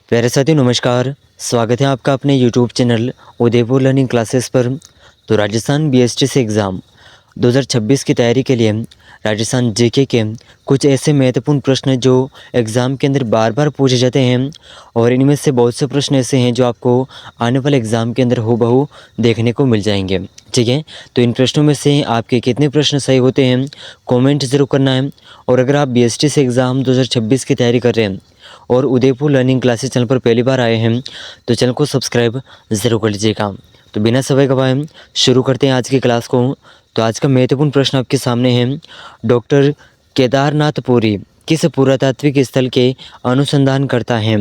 प्यारे साथियों नमस्कार। स्वागत है आपका अपने YouTube channel Udaipur learning classes पर। तो राजस्थान बीएसटी एग्ज़ाम 2026 की तैयारी के लिए राजस्थान जीके के कुछ ऐसे महत्वपूर्ण प्रश्न जो एग्ज़ाम के अंदर बार बार पूछे जाते हैं और इनमें से बहुत से प्रश्न ऐसे हैं जो आपको आने वाले एग्ज़ाम के अंदर हूबहू देखने को मिल जाएंगे। ठीक है, तो इन प्रश्नों में से आपके कितने प्रश्न सही होते हैं कमेंट ज़रूर करना है। और अगर आप बीएसटी से एग्ज़ाम 2026 की तैयारी कर रहे हैं और उदयपुर लर्निंग क्लासेस चैनल पर पहली बार आए हैं तो चैनल को सब्सक्राइब ज़रूर कर लीजिएगा। तो बिना समय गवाए शुरू करते हैं आज की क्लास को। तो आज का महत्वपूर्ण प्रश्न आपके सामने है, डॉक्टर केदारनाथ पुरी किस पुरातात्विक स्थल के अनुसंधान करता है?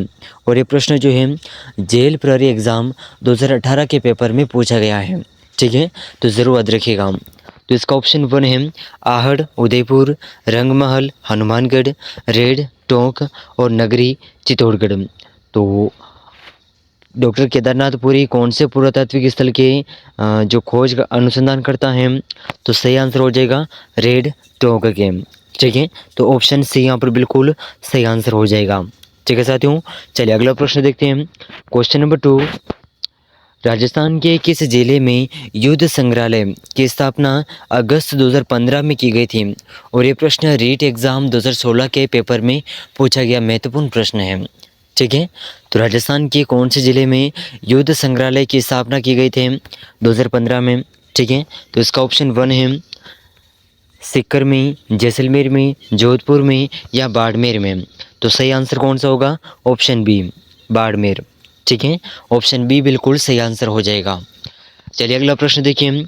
और ये प्रश्न जो है जेल प्रहरी एग्ज़ाम 2018 के पेपर में पूछा गया है। ठीक है, तो ज़रूर याद रखिएगा। तो इसका ऑप्शन 1 है आहड़, उदयपुर, रंगमहल, हनुमानगढ़, रेड, टोंक और नगरी चित्तौड़गढ़। तो डॉक्टर केदारनाथ पुरी कौन से पुरातात्विक स्थल के जो खोज का अनुसंधान करता है? तो सही आंसर हो जाएगा रेड टोंक के। ठीक है, तो ऑप्शन सी यहाँ पर बिल्कुल सही आंसर हो जाएगा। ठीक है साथियों, चलिए अगला प्रश्न देखते हैं। क्वेश्चन नंबर 2, राजस्थान के किस जिले में युद्ध संग्रहालय की स्थापना अगस्त 2015 में की गई थी? और ये प्रश्न रीट एग्ज़ाम 2016 के पेपर में पूछा गया महत्वपूर्ण प्रश्न है। ठीक है, तो राजस्थान के कौन से ज़िले में युद्ध संग्रहालय की स्थापना की गई थी 2015 में? ठीक है, तो इसका ऑप्शन 1 है सीकर में, जैसलमेर में, जोधपुर में या बाड़मेर में। तो सही आंसर कौन सा होगा? Option B Barmer. ठीक है, ऑप्शन बी बिल्कुल सही आंसर हो जाएगा। चलिए अगला प्रश्न देखिए।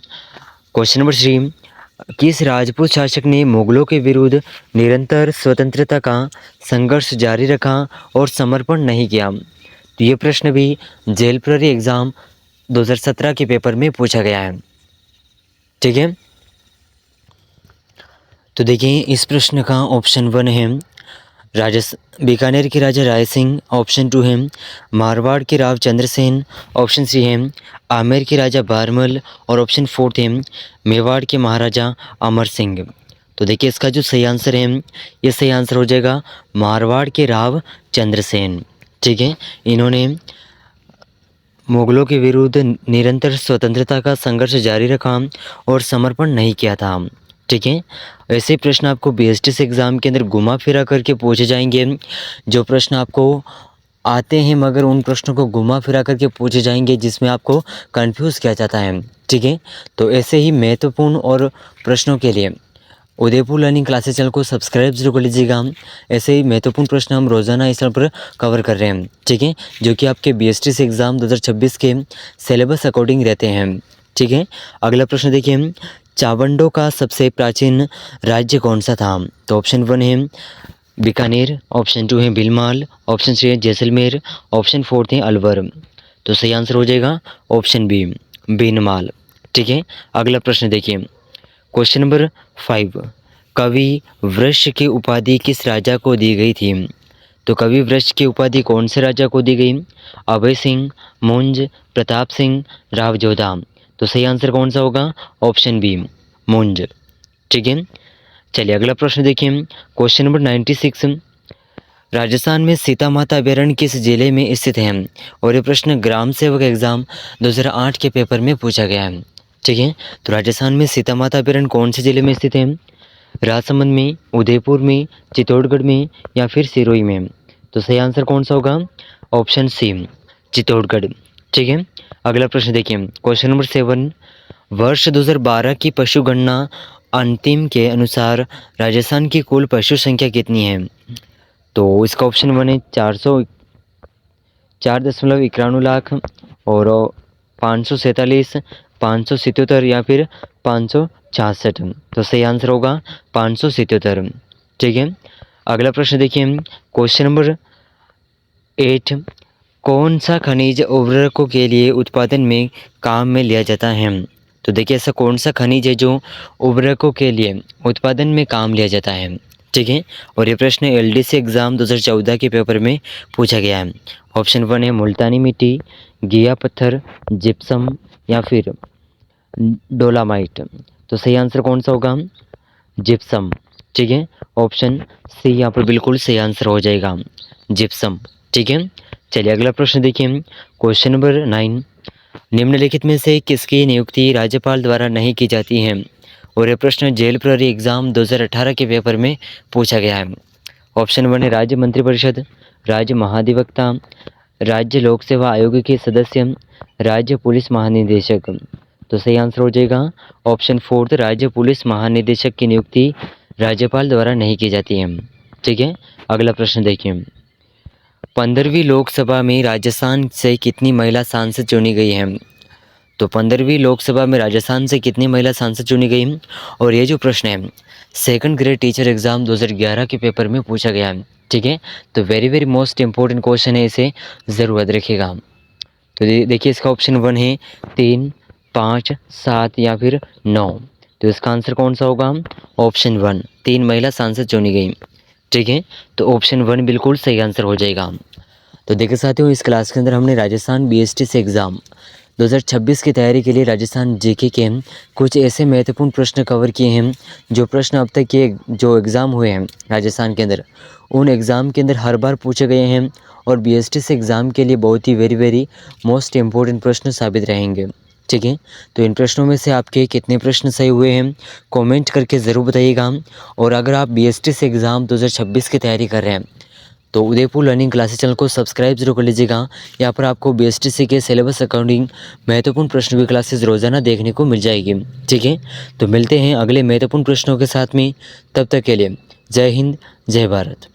क्वेश्चन नंबर 3, किस राजपूत शासक ने मुगलों के विरुद्ध निरंतर स्वतंत्रता का संघर्ष जारी रखा और समर्पण नहीं किया? तो ये प्रश्न भी जेल प्रहरी एग्ज़ाम 2017 के पेपर में पूछा गया है। ठीक है, तो देखिए इस प्रश्न का ऑप्शन 1 है बीकानेर के राजा राय सिंह, ऑप्शन 2 है मारवाड़ के राव चंद्रसेन, ऑप्शन 3 है आमेर के राजा बारमल और ऑप्शन 4 है मेवाड़ के महाराजा अमर सिंह। तो देखिए इसका जो सही आंसर है ये सही आंसर हो जाएगा मारवाड़ के राव चंद्रसेन। ठीक है, इन्होंने मुगलों के विरुद्ध निरंतर स्वतंत्रता का संघर्ष जारी रखा और समर्पण नहीं किया था। ठीक है, ऐसे प्रश्न आपको बीएसटी एग्ज़ाम के अंदर घुमा फिरा करके पूछे जाएंगे। जो प्रश्न आपको आते हैं मगर उन प्रश्नों को घुमा फिरा करके पूछे जाएंगे जिसमें आपको कंफ्यूज किया जाता है। ठीक है, तो ऐसे ही महत्वपूर्ण और प्रश्नों के लिए उदयपुर लर्निंग क्लासेस चैनल को सब्सक्राइब जरूर कर लीजिएगा। ऐसे ही महत्वपूर्ण प्रश्न हम रोज़ाना इस चैनल पर कवर कर रहे हैं। ठीक है, जो कि आपके बीएसटी एग्ज़ाम 2026 के सिलेबस अकॉर्डिंग रहते हैं। ठीक है, अगला प्रश्न देखिए, चावंडों का सबसे प्राचीन राज्य कौन सा था? तो ऑप्शन 1 है बीकानेर, ऑप्शन 2 है भीलमाल, ऑप्शन 3 है जैसलमेर, ऑप्शन 4 है अलवर। तो सही आंसर हो जाएगा ऑप्शन बी भीलमाल। ठीक है, अगला प्रश्न देखिए। क्वेश्चन नंबर 5, कवि वृक्ष की उपाधि किस राजा को दी गई थी? तो कवि वृक्ष की उपाधि कौन से राजा को दी गई? अभय सिंह, मुंज, प्रताप सिंह, राव जोधा। तो सही आंसर कौन सा होगा? ऑप्शन बी मुंज। ठीक है, चलिए अगला प्रश्न देखिए। क्वेश्चन नंबर 96, राजस्थान में सीता माता अभयारण्य किस जिले में स्थित है? और ये प्रश्न ग्राम सेवक एग्जाम 2008 के पेपर में पूछा गया है। ठीक है, तो राजस्थान में सीता माता अभयारण्य कौन से जिले में स्थित है? राजसमंद में, उदयपुर में, चित्तौड़गढ़ में या फिर सिरोही में। तो सही आंसर कौन सा होगा? Option C Chittorgarh. ठीक है, अगला प्रश्न देखिए। क्वेश्चन नंबर 7, वर्ष 2012 की पशु गणना अंतिम के अनुसार राजस्थान की कुल पशु संख्या कितनी है? तो इसका ऑप्शन 1 है 4.91 लाख और 547, 577 या फिर 566। तो सही आंसर होगा 577। ठीक है, अगला प्रश्न देखिए। क्वेश्चन नंबर 8, कौन सा खनिज उर्वरकों के लिए उत्पादन में काम में लिया जाता है? तो देखिए ऐसा कौन सा खनिज है जो उर्वरकों के लिए उत्पादन में काम लिया जाता है? ठीक है, और ये प्रश्न एलडीसी एग्ज़ाम 2014 के पेपर में पूछा गया है। ऑप्शन 1 है मुल्तानी मिट्टी, घिया पत्थर, जिप्सम या फिर डोलामाइट। तो सही आंसर कौन सा होगा? जिप्सम। ठीक है, ऑप्शन सी यहाँ पर बिल्कुल सही आंसर हो जाएगा जिप्सम। ठीक है, चलिए अगला प्रश्न देखिए, क्वेश्चन नंबर 9, निम्नलिखित में से किसकी नियुक्ति राज्यपाल द्वारा नहीं की जाती है? और यह प्रश्न जेल प्रहरी एग्जाम 2018 के पेपर में पूछा गया है। ऑप्शन 1 है राज्य मंत्रिपरिषद, राज्य महाधिवक्ता, राज्य लोक सेवा आयोग के सदस्य, राज्य पुलिस महानिदेशक। तो सही आंसर हो जाएगा ऑप्शन 4 राज्य पुलिस महानिदेशक की नियुक्ति राज्यपाल द्वारा नहीं की जाती है। ठीक है, अगला प्रश्न देखिए, 15वीं लोकसभा में राजस्थान से कितनी महिला सांसद चुनी गई हैं? तो 15वीं लोकसभा में राजस्थान से कितनी महिला सांसद चुनी गई? और ये जो प्रश्न है सेकंड ग्रेड टीचर एग्ज़ाम 2011 के पेपर में पूछा गया है। ठीक है, तो वेरी मोस्ट इंपॉर्टेंट क्वेश्चन है, इसे ज़रूर याद रखिएगा। तो देखिए इसका ऑप्शन 1 है 3, 5, 7 या फिर 9। तो इसका आंसर कौन सा होगा? ऑप्शन 1, 3 महिला सांसद चुनी गई। ठीक है, तो ऑप्शन 1 बिल्कुल सही आंसर हो जाएगा। तो देखिए साथियों, इस क्लास के अंदर हमने राजस्थान बीएसटी एग्ज़ाम 2026 की तैयारी के लिए राजस्थान जीके के कुछ ऐसे महत्वपूर्ण प्रश्न कवर किए हैं जो प्रश्न अब तक के जो एग्ज़ाम हुए हैं राजस्थान के अंदर, उन एग्ज़ाम के अंदर हर बार पूछे गए हैं और बीएसटी एग्ज़ाम के लिए बहुत ही वेरी मोस्ट इम्पोर्टेंट प्रश्न साबित रहेंगे। ठीक है, तो इन प्रश्नों में से आपके कितने प्रश्न सही हुए हैं कमेंट करके ज़रूर बताइएगा। और अगर आप बीएसटी एग्ज़ाम 2026 की तैयारी कर रहे हैं तो उदयपुर लर्निंग क्लासेस चैनल को सब्सक्राइब जरूर कर लीजिएगा। यहाँ पर आपको बीएसटी के सिलेबस अकॉर्डिंग महत्वपूर्ण प्रश्नों की क्लासेस रोजाना देखने को मिल जाएगी। ठीक है, तो मिलते हैं अगले महत्वपूर्ण प्रश्नों के साथ में, तब तक के लिए जय हिंद, जय भारत।